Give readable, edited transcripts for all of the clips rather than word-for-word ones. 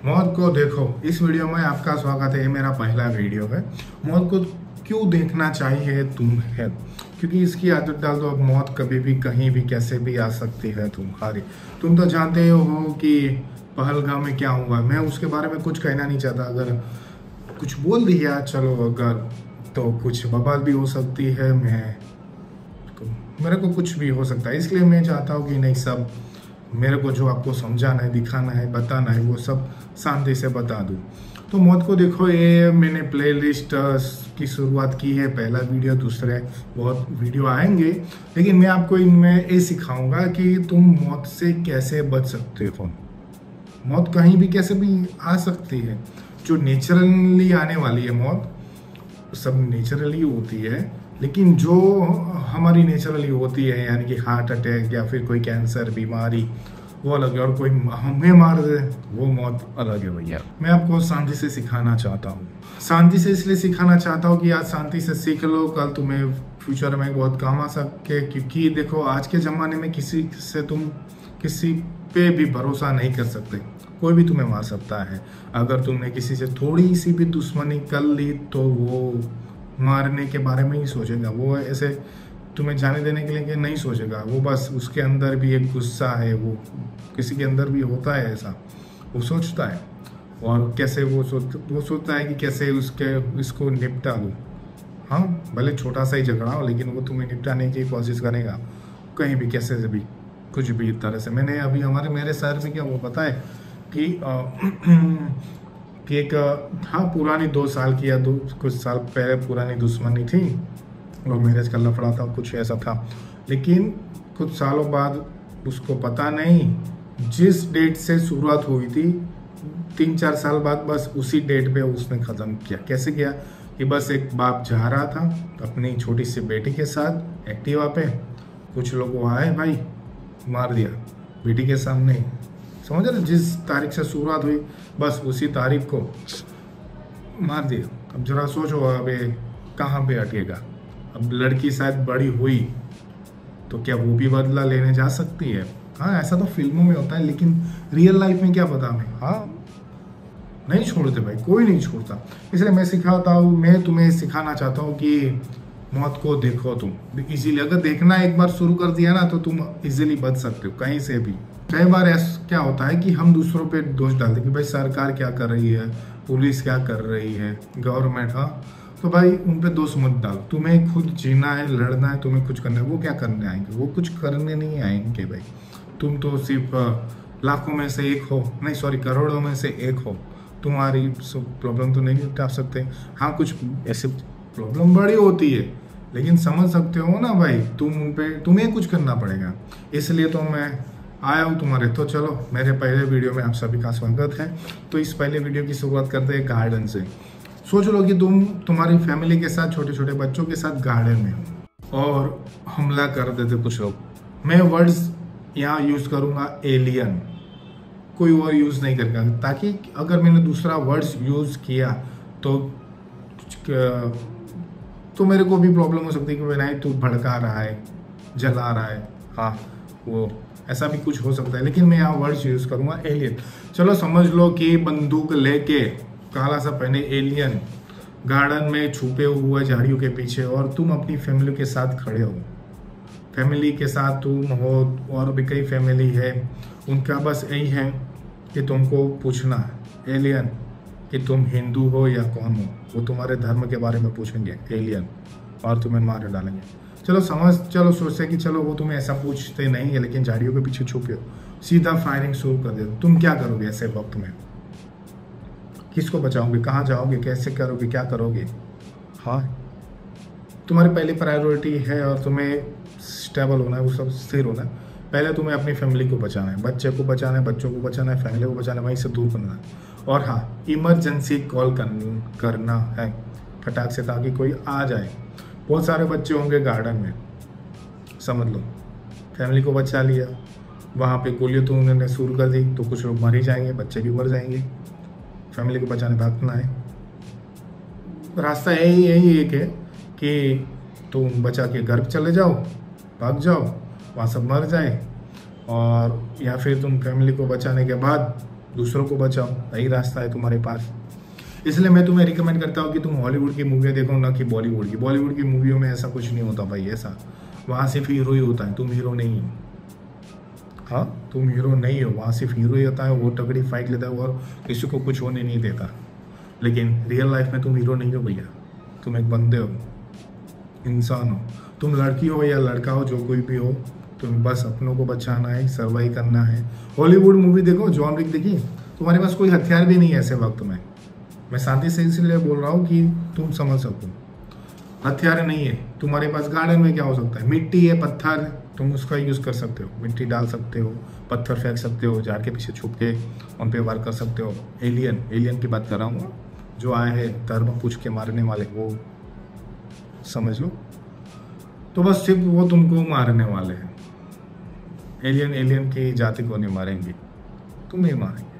मौत को देखो। इस वीडियो में आपका स्वागत है। ये मेरा पहला वीडियो है। मौत को क्यों देखना चाहिए तुम्हें? क्योंकि इसकी आदत डाल दो, अब मौत कभी भी कहीं भी कैसे भी आ सकती है तुम्हारी। तुम तो जानते हो कि पहलगाम में क्या हुआ। मैं उसके बारे में कुछ कहना नहीं चाहता। अगर कुछ बोल दिया चलो, अगर तो कुछ बवाल भी हो सकती है, मेरे को कुछ भी हो सकता है। इसलिए मैं चाहता हूँ कि नहीं, सब मेरे को जो आपको समझाना है, दिखाना है, बताना है, वो सब शांति से बता दूँ। तो मौत को देखो, ये मैंने प्लेलिस्ट की शुरुआत की है। पहला वीडियो, दूसरे बहुत वीडियो आएंगे, लेकिन मैं आपको इनमें ये सिखाऊंगा कि तुम मौत से कैसे बच सकते हो। मौत कहीं भी कैसे भी आ सकती है। जो नेचुरली आने वाली है मौत, सब नेचुरली होती है, लेकिन जो हमारी नेचुरली होती है, यानी कि हार्ट अटैक या फिर कोई कैंसर बीमारी, वो अलग है। और कोई हमें मार दे, वो मौत अलग है भैया। मैं आपको शांति से सिखाना चाहता हूँ। शांति से इसलिए सिखाना चाहता हूँ कि आज शांति से सीख लो, कल तुम्हें फ्यूचर में बहुत काम आ सके। क्योंकि देखो, आज के ज़माने में किसी पे भी भरोसा नहीं कर सकते। कोई भी तुम्हें मार सकता है। अगर तुमने किसी से थोड़ी सी भी दुश्मनी कर ली तो वो मारने के बारे में ही सोचेगा। वो ऐसे तुम्हें जाने देने के लिए नहीं सोचेगा। वो बस, उसके अंदर भी एक गुस्सा है, वो किसी के अंदर भी होता है ऐसा, वो सोचता है। और कैसे वो सोचता है कि कैसे इसको निपटा दूँ। हाँ, भले छोटा सा ही झगड़ा हो, लेकिन वो तुम्हें निपटाने की कोशिश करेगा कहीं भी, कैसे से भी, कुछ भी तरह से। मैंने अभी मेरे शहर में क्या वो पता है कि एक पुरानी 2 साल की या कुछ साल पहले पुरानी दुश्मनी थी। वो मैरिज का लफड़ा था, कुछ ऐसा था। लेकिन कुछ सालों बाद उसको पता नहीं, जिस डेट से शुरुआत हुई थी 3-4 साल बाद, बस उसी डेट पे उसने ख़त्म किया। कैसे किया कि बस एक बाप जा रहा था अपनी छोटी सी बेटी के साथ एक्टिवा पे, कुछ लोग आए भाई, मार दिया बेटी के सामने। समझ रहे, जिस तारीख से शुरुआत हुई बस उसी तारीख को मार दिया। अब जरा सोचो, अब कहाँ पे अटकेगा। अब लड़की शायद बड़ी हुई तो क्या वो भी बदला लेने जा सकती है? हाँ, ऐसा तो फिल्मों में होता है, लेकिन रियल लाइफ में क्या पता हमें। हाँ, नहीं छोड़ते भाई, कोई नहीं छोड़ता। इसलिए मैं तुम्हें सिखाना चाहता हूँ कि मौत को देखो तुम इजीली। अगर देखना एक बार शुरू कर दिया ना, तो तुम इजीली बच सकते हो कहीं से भी। कई बार ऐसा क्या होता है कि हम दूसरों पे दोष डालते कि भाई सरकार क्या कर रही है, पुलिस क्या कर रही है, गवर्नमेंट। हाँ, तो भाई उन पे दोष मत डालो। तुम्हें खुद जीना है, लड़ना है, तुम्हें कुछ करना है। वो क्या करने आएंगे? वो कुछ करने नहीं आएंगे भाई। तुम तो सिर्फ लाखों में से एक हो, नहीं सॉरी, करोड़ों में से एक हो। तुम्हारी प्रॉब्लम तो नहीं निपटा सकते। हाँ, कुछ ऐसे प्रॉब्लम बड़ी होती है, लेकिन समझ सकते हो ना भाई, तुम्हें कुछ करना पड़ेगा। इसलिए तो मैं आया हूँ तुम्हारे। तो चलो, मेरे पहले वीडियो में आप सभी का स्वागत है। तो इस पहले वीडियो की शुरुआत करते हैं गार्डन से। सोच लो कि तुम्हारी फैमिली के साथ, छोटे छोटे बच्चों के साथ गार्डन में हो और हमला कर देते कुछ लोग। मैं वर्ड्स यहाँ यूज करूँगा एलियन, कोई और यूज नहीं करेगा, ताकि अगर मैंने दूसरा वर्ड्स यूज किया तो मेरे को भी प्रॉब्लम हो सकती है कि नहीं, तू भड़का रहा है, जला रहा है। हाँ, वो ऐसा भी कुछ हो सकता है, लेकिन मैं यहाँ वर्ड्स यूज करूँगा एलियन। चलो समझ लो कि बंदूक लेके, काला सा पहने एलियन, गार्डन में छुपे हुए झाड़ियों के पीछे, और तुम अपनी फैमिली के साथ खड़े हो। फैमिली के साथ तुम हो, और भी कई फैमिली है, उनका बस यही है कि तुमको पूछना है एलियन कि तुम हिंदू हो या कौन हो। वो तुम्हारे धर्म के बारे में पूछेंगे एलियन, और तुम्हें मार डालेंगे। चलो सोचते कि चलो वो तुम्हें ऐसा पूछते नहीं है, लेकिन झाड़ियों के पीछे छुपे हो, सीधा फायरिंग शुरू कर देते। तुम क्या करोगे ऐसे वक्त में? किसको बचाओगे? कहाँ जाओगे? कैसे करोगे? क्या करोगे? हाँ, तुम्हारी पहली प्रायोरिटी है और तुम्हें स्टेबल होना है, वो सब स्थिर होना है। पहले तुम्हें अपनी फैमिली को बचाना है, बच्चे को बचाना है, बच्चों को बचाना है, फैमिली को बचाना है, वहीं से दूर करना है। और हाँ, इमरजेंसी कॉल करना है फटाक से, ताकि कोई आ जाए। बहुत सारे बच्चे होंगे गार्डन में, समझ लो फैमिली को बचा लिया, वहाँ पे गोलियां तो उन्होंने शुरू कर दी, तो कुछ लोग मर ही जाएंगे, बच्चे भी मर जाएंगे। फैमिली को बचाने भागना है। रास्ता यही एक है कि तुम बचा के घर चले जाओ, भाग जाओ, वहाँ सब मर जाए, और या फिर तुम फैमिली को बचाने के बाद दूसरों को बचाओ, यही रास्ता है तुम्हारे पास। इसलिए मैं तुम्हें रिकमेंड करता हूँ कि तुम हॉलीवुड की मूवी देखो, ना कि बॉलीवुड की। बॉलीवुड की मूवियों में ऐसा कुछ नहीं होता भाई, ऐसा वहाँ सिर्फ हीरो ही होता है, तुम हीरो नहीं हो। हाँ, तुम हीरो नहीं हो, वहाँ सिर्फ हीरो ही होता है, वो तगड़ी फाइट लेता है और किसी को कुछ होने नहीं देता। लेकिन रियल लाइफ में तुम हीरो नहीं हो भैया, तुम एक बंदे हो, इंसान हो। तुम लड़की हो या लड़का हो, जो कोई भी हो, तुम्हें बस अपनों को बचाना है, सर्वाइव करना है। हॉलीवुड मूवी देखो, जॉन विक देखी, तुम्हारे पास कोई हथियार भी नहीं है ऐसे वक्त में। मैं शांति से इसलिए बोल रहा हूँ कि तुम समझ सको, हथियार नहीं है तुम्हारे पास। गार्डन में क्या हो सकता है, मिट्टी है, पत्थर, तुम उसका यूज़ कर सकते हो, मिट्टी डाल सकते हो, पत्थर फेंक सकते हो, झाड़ के पीछे छुप के उन पे वार कर सकते हो। एलियन की बात कर रहा हूँ, जो आए हैं धर्म पूछ के मारने वाले, वो समझ लो। तो बस सिर्फ वो तुमको मारने वाले हैं। एलियन की जाति को नहीं मारेंगे, तुम्हें मारेंगे।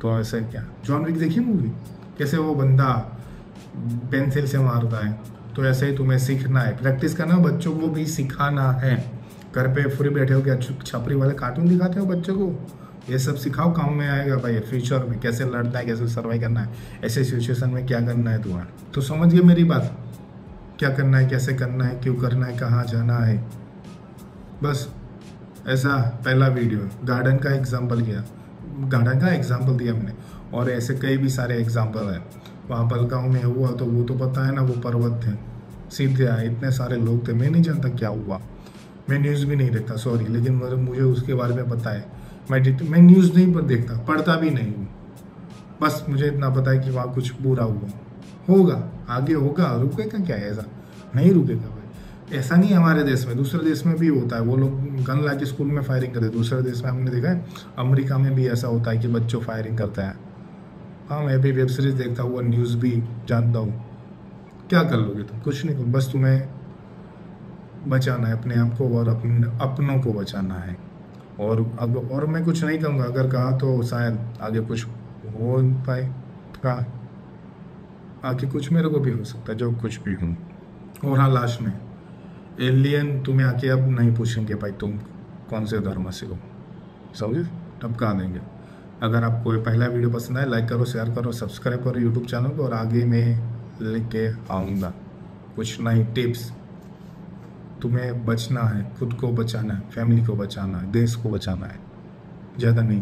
तो ऐसे क्या, जॉन विक देखी मूवी, कैसे वो बंदा पेंसिल से मारता है। तो ऐसे ही तुम्हें सीखना है, प्रैक्टिस करना, बच्चों को भी सिखाना है। घर पे फ्री बैठे हो क्या छपरी वाले कार्टून दिखाते हो बच्चों को, ये सब सिखाओ, काम में आएगा भाई फ्यूचर में। कैसे लड़ना है, कैसे सर्वाइव करना है, ऐसे सिचुएशन में क्या करना है तुम्हारा। तो समझ गए मेरी बात, क्या करना है, कैसे करना है, क्यों करना है, कहाँ जाना है। बस ऐसा पहला वीडियो गार्डन का एग्जाम्पल दिया मैंने, और ऐसे कई भी सारे एग्जाम्पल हैं। वहाँ पलगांव में हुआ तो वो तो पता है ना, वो पर्वत थे, सीधे आए, इतने सारे लोग थे, मैं नहीं जानता क्या हुआ, मैं न्यूज़ भी नहीं देखता, सॉरी, लेकिन मुझे उसके बारे में पता है। मैं न्यूज़ नहीं पर देखता, पढ़ता भी नहीं हूँ, बस मुझे इतना पता है कि वहाँ कुछ बुरा हुआ होगा, आगे होगा, रुकेगा क्या, ऐसा नहीं रुकेगा भाई। ऐसा नहीं हमारे देश में, दूसरे देश में भी होता है, वो लोग गन ला के स्कूल में फायरिंग करते हैं। दूसरे देश में हमने देखा है, अमेरिका में भी ऐसा होता है कि बच्चों फायरिंग करते हैं। हाँ, मैं भी वेब सीरीज देखता हूँ, न्यूज़ भी जानता हूँ। क्या कर लोगे तुम, कुछ नहीं, बस तुम्हें बचाना है अपने आप को और अपनों को बचाना है। और मैं कुछ नहीं कहूँगा, अगर कहा तो शायद आगे कुछ हो पाए, कहा आगे कुछ मेरे को भी हो सकता है, जो कुछ भी हूँ। और हाँ, लास्ट में एलियन तुम्हें आके अब नहीं पूछेंगे भाई तुम कौन से धर्म से हो, समझे, टपका देंगे। अगर आपको ये पहला वीडियो पसंद आए, लाइक करो, शेयर करो, सब्सक्राइब करो यूट्यूब चैनल को, और आगे मैं लेके आऊँगा कुछ नई टिप्स। तुम्हें बचना है, खुद को बचाना है, फैमिली को बचाना है, देश को बचाना है, ज़्यादा नहीं।